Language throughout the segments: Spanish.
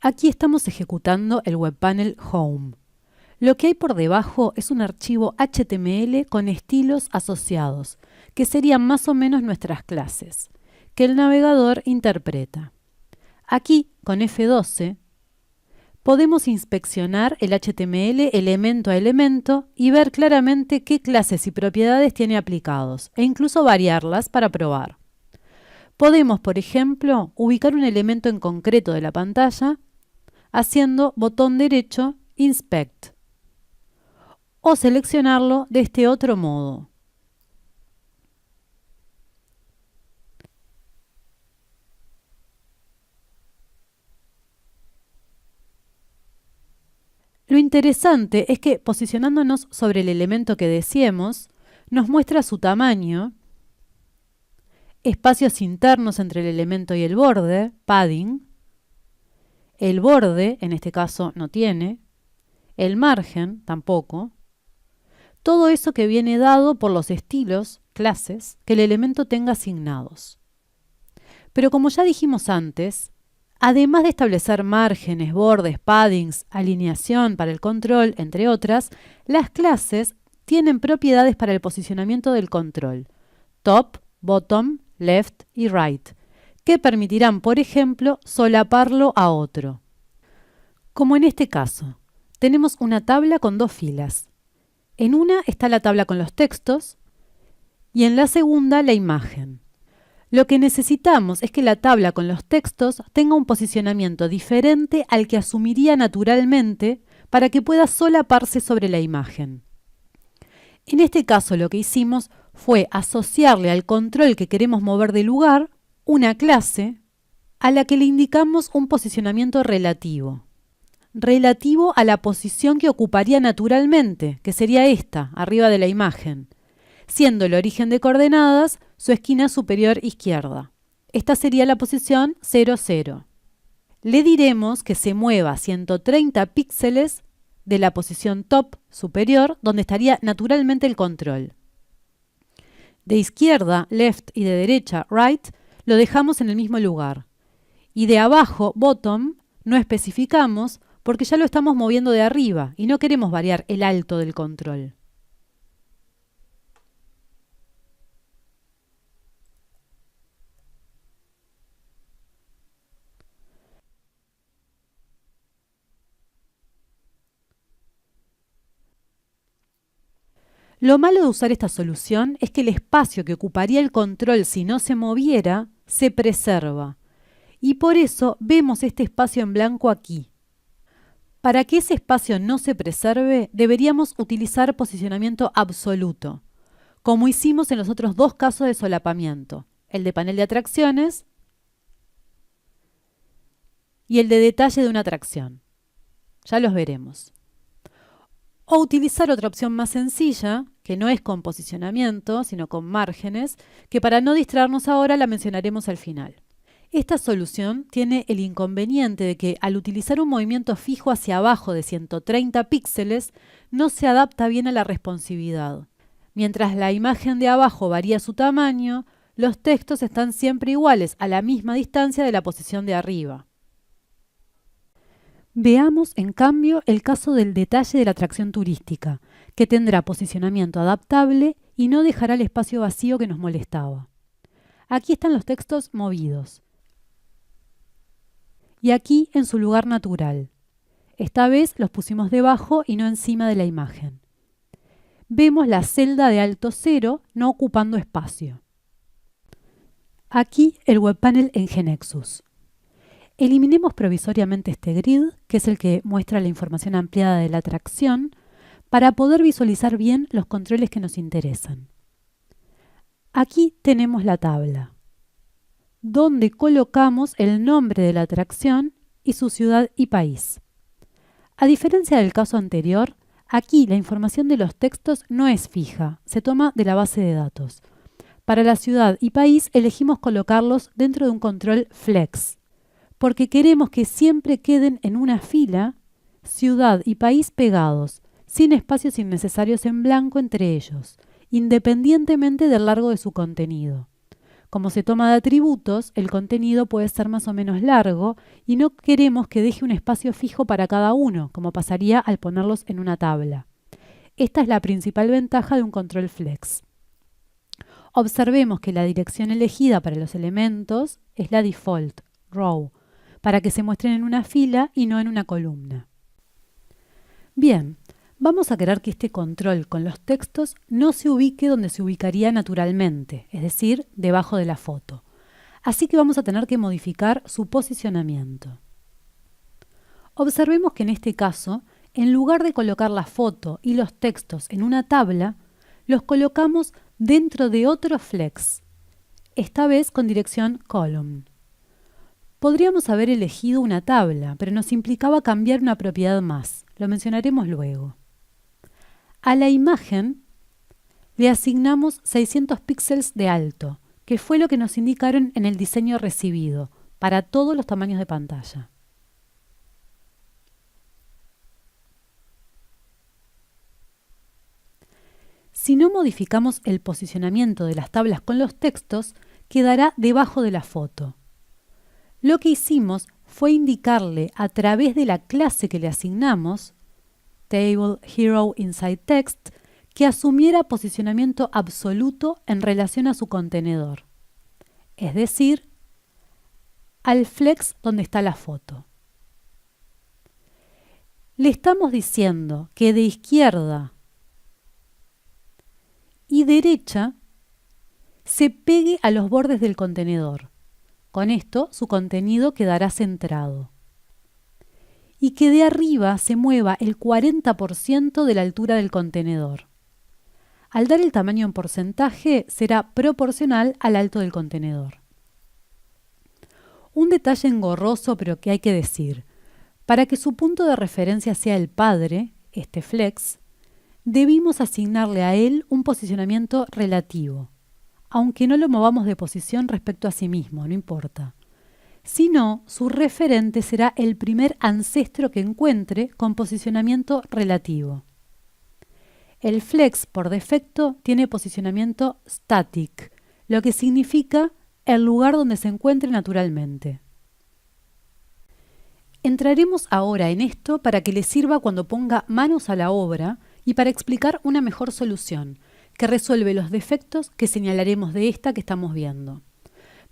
Aquí estamos ejecutando el webpanel Home. Lo que hay por debajo es un archivo HTML con estilos asociados, que serían más o menos nuestras clases, que el navegador interpreta. Aquí, con F12, podemos inspeccionar el HTML elemento a elemento y ver claramente qué clases y propiedades tiene aplicados, e incluso variarlas para probar. Podemos, por ejemplo, ubicar un elemento en concreto de la pantalla haciendo botón derecho Inspect o seleccionarlo de este otro modo. Lo interesante es que posicionándonos sobre el elemento que deseemos, nos muestra su tamaño, espacios internos entre el elemento y el borde, padding, el borde, en este caso no tiene, el margen tampoco, todo eso que viene dado por los estilos, clases, que el elemento tenga asignados. Pero como ya dijimos antes, además de establecer márgenes, bordes, paddings, alineación para el control, entre otras, las clases tienen propiedades para el posicionamiento del control, top, bottom, left y right, que permitirán, por ejemplo, solaparlo a otro. Como en este caso, tenemos una tabla con dos filas. En una está la tabla con los textos y en la segunda la imagen. Lo que necesitamos es que la tabla con los textos tenga un posicionamiento diferente al que asumiría naturalmente para que pueda solaparse sobre la imagen. En este caso lo que hicimos fue asociarle al control que queremos mover de lugar una clase a la que le indicamos un posicionamiento relativo a la posición que ocuparía naturalmente, que sería esta, arriba de la imagen, siendo el origen de coordenadas su esquina superior izquierda. Esta sería la posición 0, 0. Le diremos que se mueva 130 píxeles de la posición top superior, donde estaría naturalmente el control. De izquierda, left, y de derecha, right, lo dejamos en el mismo lugar. Y de abajo, bottom, no especificamos porque ya lo estamos moviendo de arriba y no queremos variar el alto del control. Lo malo de usar esta solución es que el espacio que ocuparía el control si no se moviera se preserva. Y por eso vemos este espacio en blanco aquí. Para que ese espacio no se preserve, deberíamos utilizar posicionamiento absoluto, como hicimos en los otros dos casos de solapamiento, el de panel de atracciones y el de detalle de una atracción. Ya los veremos. O utilizar otra opción más sencilla, que no es con posicionamiento, sino con márgenes, que para no distraernos ahora la mencionaremos al final. Esta solución tiene el inconveniente de que al utilizar un movimiento fijo hacia abajo de 130 píxeles, no se adapta bien a la responsividad. Mientras la imagen de abajo varía su tamaño, los textos están siempre iguales a la misma distancia de la posición de arriba. Veamos, en cambio, el caso del detalle de la atracción turística, que tendrá posicionamiento adaptable y no dejará el espacio vacío que nos molestaba. Aquí están los textos movidos. Y aquí en su lugar natural. Esta vez los pusimos debajo y no encima de la imagen. Vemos la celda de alto 0 no ocupando espacio. Aquí el webpanel en GNexus. Eliminemos provisoriamente este grid, que es el que muestra la información ampliada de la atracción, para poder visualizar bien los controles que nos interesan. Aquí tenemos la tabla, donde colocamos el nombre de la atracción y su ciudad y país. A diferencia del caso anterior, aquí la información de los textos no es fija, se toma de la base de datos. Para la ciudad y país elegimos colocarlos dentro de un control flex, porque queremos que siempre queden en una fila ciudad y país pegados, sin espacios innecesarios en blanco entre ellos, independientemente del largo de su contenido. Como se toma de atributos, el contenido puede ser más o menos largo y no queremos que deje un espacio fijo para cada uno, como pasaría al ponerlos en una tabla. Esta es la principal ventaja de un control flex. Observemos que la dirección elegida para los elementos es la default, row, para que se muestren en una fila y no en una columna. Bien, vamos a querer que este control con los textos no se ubique donde se ubicaría naturalmente, es decir, debajo de la foto. Así que vamos a tener que modificar su posicionamiento. Observemos que en este caso, en lugar de colocar la foto y los textos en una tabla, los colocamos dentro de otro flex, esta vez con dirección column. Podríamos haber elegido una tabla, pero nos implicaba cambiar una propiedad más. Lo mencionaremos luego. A la imagen le asignamos 600 píxeles de alto, que fue lo que nos indicaron en el diseño recibido, para todos los tamaños de pantalla. Si no modificamos el posicionamiento de las tablas con los textos, quedará debajo de la foto. Lo que hicimos fue indicarle a través de la clase que le asignamos, Table Hero Inside Text, que asumiera posicionamiento absoluto en relación a su contenedor, es decir, al flex donde está la foto. Le estamos diciendo que de izquierda y derecha se pegue a los bordes del contenedor. Con esto, su contenido quedará centrado. Y que de arriba se mueva el 40% de la altura del contenedor. Al dar el tamaño en porcentaje, será proporcional al alto del contenedor. Un detalle engorroso, pero que hay que decir. Para que su punto de referencia sea el padre, este flex, debimos asignarle a él un posicionamiento relativo. Aunque no lo movamos de posición respecto a sí mismo, no importa. Si no, su referente será el primer ancestro que encuentre con posicionamiento relativo. El flex, por defecto, tiene posicionamiento static, lo que significa el lugar donde se encuentre naturalmente. Entraremos ahora en esto para que le sirva cuando ponga manos a la obra y para explicar una mejor solución, que resuelve los defectos que señalaremos de esta que estamos viendo.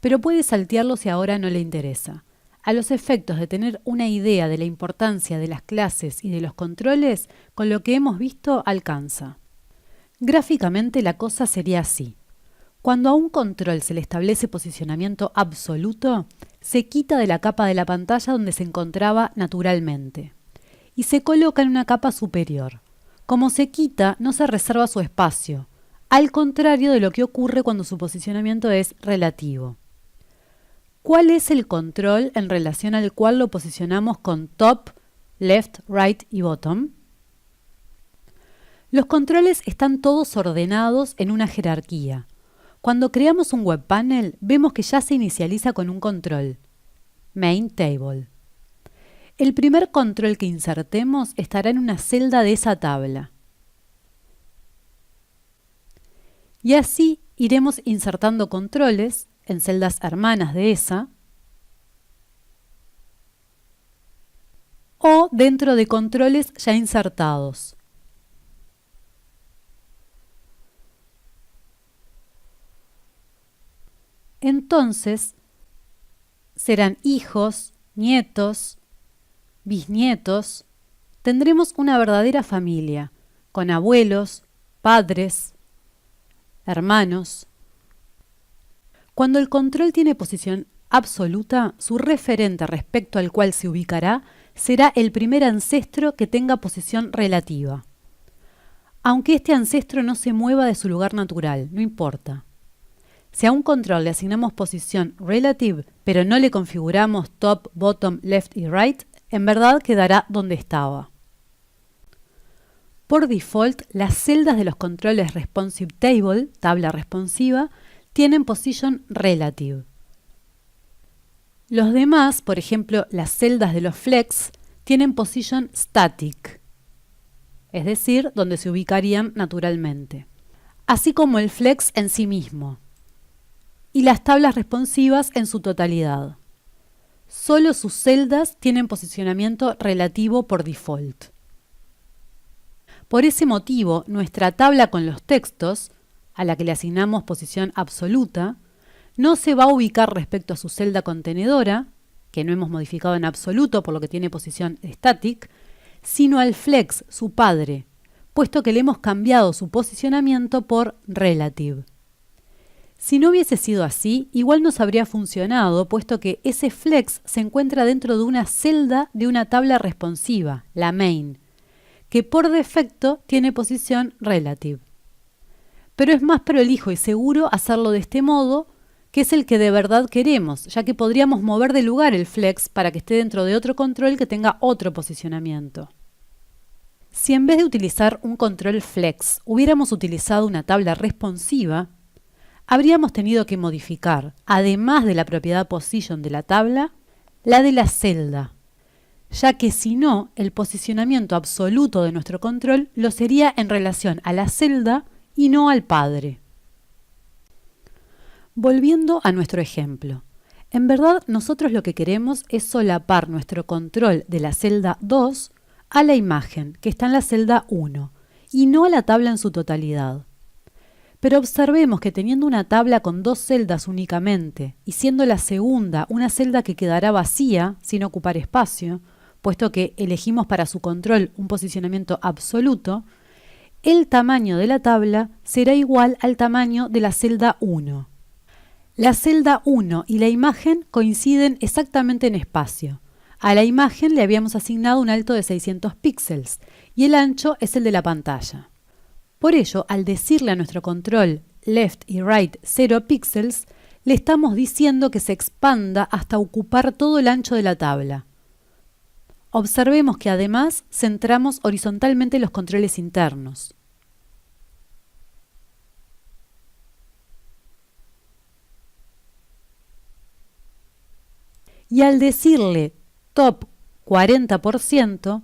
Pero puede saltearlo si ahora no le interesa. A los efectos de tener una idea de la importancia de las clases y de los controles, con lo que hemos visto alcanza. Gráficamente la cosa sería así. Cuando a un control se le establece posicionamiento absoluto, se quita de la capa de la pantalla donde se encontraba naturalmente y se coloca en una capa superior. Como se quita, no se reserva su espacio, al contrario de lo que ocurre cuando su posicionamiento es relativo. ¿Cuál es el control en relación al cual lo posicionamos con top, left, right y bottom? Los controles están todos ordenados en una jerarquía. Cuando creamos un web panel, vemos que ya se inicializa con un control, main table. El primer control que insertemos estará en una celda de esa tabla. Y así iremos insertando controles en celdas hermanas de esa o dentro de controles ya insertados. Entonces, serán hijos, nietos, bisnietos. Tendremos una verdadera familia, con abuelos, padres, hermanos. Cuando el control tiene posición absoluta, su referente respecto al cual se ubicará será el primer ancestro que tenga posición relativa. Aunque este ancestro no se mueva de su lugar natural, no importa. Si a un control le asignamos posición relative, pero no le configuramos top, bottom, left y right, en verdad quedará donde estaba. Por default, las celdas de los controles responsive table, tabla responsiva, tienen position relative. Los demás, por ejemplo, las celdas de los flex, tienen position static, es decir, donde se ubicarían naturalmente, así como el flex en sí mismo. y las tablas responsivas en su totalidad. Solo sus celdas tienen posicionamiento relativo por default. Por ese motivo, nuestra tabla con los textos, a la que le asignamos posición absoluta, no se va a ubicar respecto a su celda contenedora, que no hemos modificado en absoluto por lo que tiene posición static, sino al flex, su padre, puesto que le hemos cambiado su posicionamiento por relative. Si no hubiese sido así, igual nos habría funcionado, puesto que ese flex se encuentra dentro de una celda de una tabla responsiva, la main, que por defecto tiene posición relative. Pero es más prolijo y seguro hacerlo de este modo, que es el que de verdad queremos, ya que podríamos mover de lugar el flex para que esté dentro de otro control que tenga otro posicionamiento. Si en vez de utilizar un control flex hubiéramos utilizado una tabla responsiva, habríamos tenido que modificar, además de la propiedad position de la tabla, la de la celda, ya que si no, el posicionamiento absoluto de nuestro control lo sería en relación a la celda y no al padre. Volviendo a nuestro ejemplo, en verdad nosotros lo que queremos es solapar nuestro control de la celda 2 a la imagen, que está en la celda 1, y no a la tabla en su totalidad. Pero observemos que teniendo una tabla con dos celdas únicamente, y siendo la segunda una celda que quedará vacía, sin ocupar espacio, puesto que elegimos para su control un posicionamiento absoluto, el tamaño de la tabla será igual al tamaño de la celda 1. La celda 1 y la imagen coinciden exactamente en espacio. A la imagen le habíamos asignado un alto de 600 píxeles y el ancho es el de la pantalla. Por ello, al decirle a nuestro control left y right 0 píxeles, le estamos diciendo que se expanda hasta ocupar todo el ancho de la tabla. Observemos que además centramos horizontalmente los controles internos. Y al decirle top 40%,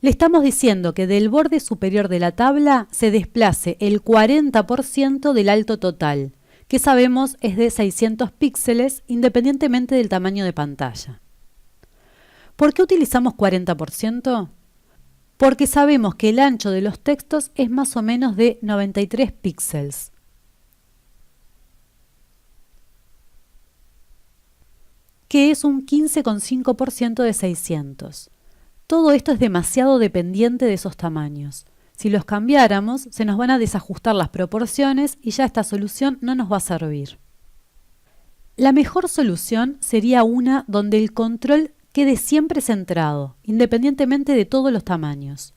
le estamos diciendo que del borde superior de la tabla se desplace el 40% del alto total, que sabemos es de 600 píxeles independientemente del tamaño de pantalla. ¿Por qué utilizamos 40%? Porque sabemos que el ancho de los textos es más o menos de 93 píxeles. Que es un 15,5% de 600. Todo esto es demasiado dependiente de esos tamaños. Si los cambiáramos, se nos van a desajustar las proporciones y ya esta solución no nos va a servir. La mejor solución sería una donde el control quede siempre centrado, independientemente de todos los tamaños.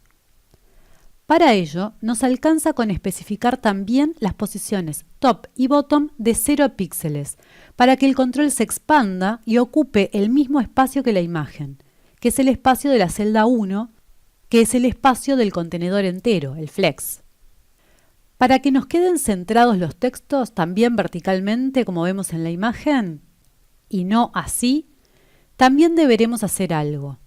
Para ello, nos alcanza con especificar también las posiciones top y bottom de 0 píxeles, para que el control se expanda y ocupe el mismo espacio que la imagen, que es el espacio de la celda 1, que es el espacio del contenedor entero, el flex. Para que nos queden centrados los textos también verticalmente, como vemos en la imagen, y no así, también deberemos hacer algo.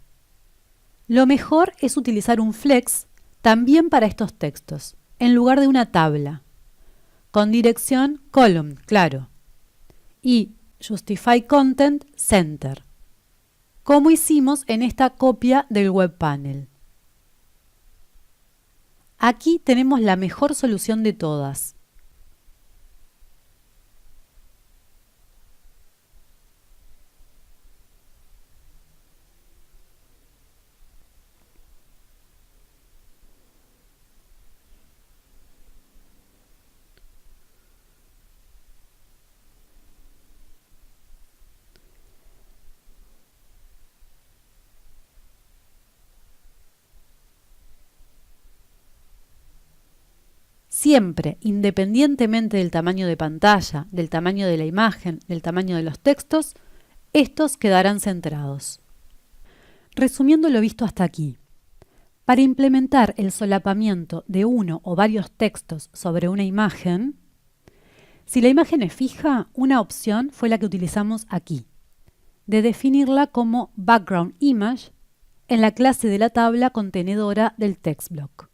Lo mejor es utilizar un flex también para estos textos, en lugar de una tabla, con dirección column, claro, y justify content center, como hicimos en esta copia del web panel. Aquí tenemos la mejor solución de todas. Siempre, independientemente del tamaño de pantalla, del tamaño de la imagen, del tamaño de los textos, estos quedarán centrados. Resumiendo lo visto hasta aquí, para implementar el solapamiento de uno o varios textos sobre una imagen, si la imagen es fija, una opción fue la que utilizamos aquí, de definirla como background image en la clase de la tabla contenedora del text block.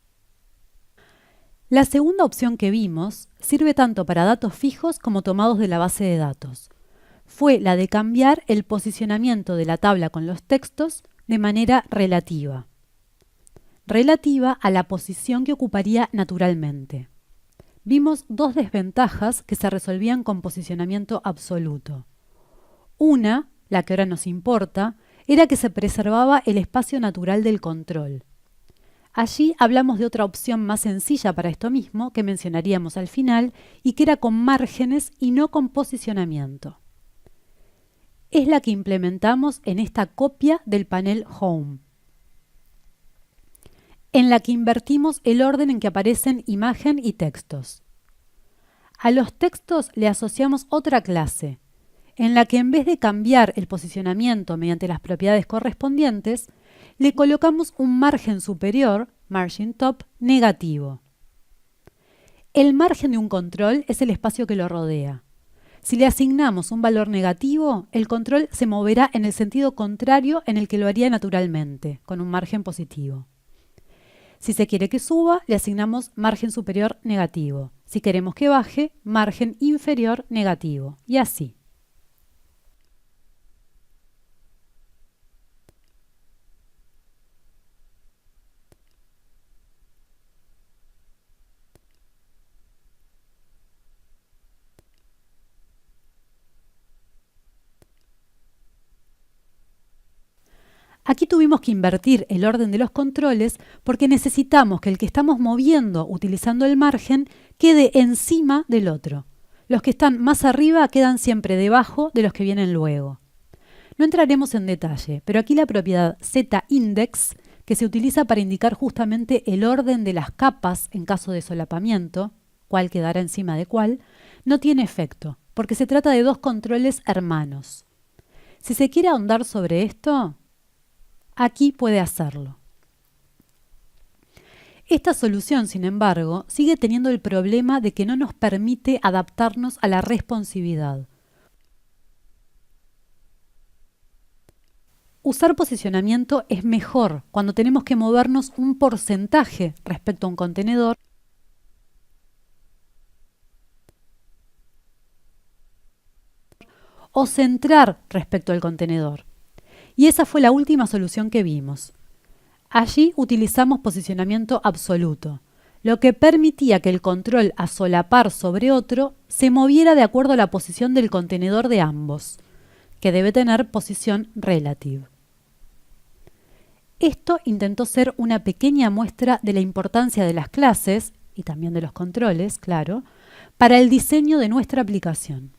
La segunda opción que vimos sirve tanto para datos fijos como tomados de la base de datos. Fue la de cambiar el posicionamiento de la tabla con los textos de manera relativa. Relativa a la posición que ocuparía naturalmente. Vimos dos desventajas que se resolvían con posicionamiento absoluto. Una, la que ahora nos importa, era que se preservaba el espacio natural del control. Allí hablamos de otra opción más sencilla para esto mismo, que mencionaríamos al final, y que era con márgenes y no con posicionamiento. Es la que implementamos en esta copia del panel Home, en la que invertimos el orden en que aparecen imagen y textos. A los textos le asociamos otra clase, en la que en vez de cambiar el posicionamiento mediante las propiedades correspondientes, le colocamos un margen superior, margin top, negativo. El margen de un control es el espacio que lo rodea. Si le asignamos un valor negativo, el control se moverá en el sentido contrario en el que lo haría naturalmente, con un margen positivo. Si se quiere que suba, le asignamos margen superior negativo. Si queremos que baje, margen inferior negativo. Y así. Aquí tuvimos que invertir el orden de los controles porque necesitamos que el que estamos moviendo utilizando el margen quede encima del otro. Los que están más arriba quedan siempre debajo de los que vienen luego. No entraremos en detalle, pero aquí la propiedad zIndex, que se utiliza para indicar justamente el orden de las capas en caso de solapamiento, cuál quedará encima de cuál, no tiene efecto, porque se trata de dos controles hermanos. Si se quiere ahondar sobre esto, aquí puede hacerlo. Esta solución, sin embargo, sigue teniendo el problema de que no nos permite adaptarnos a la responsividad. Usar posicionamiento es mejor cuando tenemos que movernos un porcentaje respecto a un contenedor o centrar respecto al contenedor. Y esa fue la última solución que vimos. Allí utilizamos posicionamiento absoluto, lo que permitía que el control a solapar sobre otro se moviera de acuerdo a la posición del contenedor de ambos, que debe tener posición relative. Esto intentó ser una pequeña muestra de la importancia de las clases, y también de los controles, claro, para el diseño de nuestra aplicación.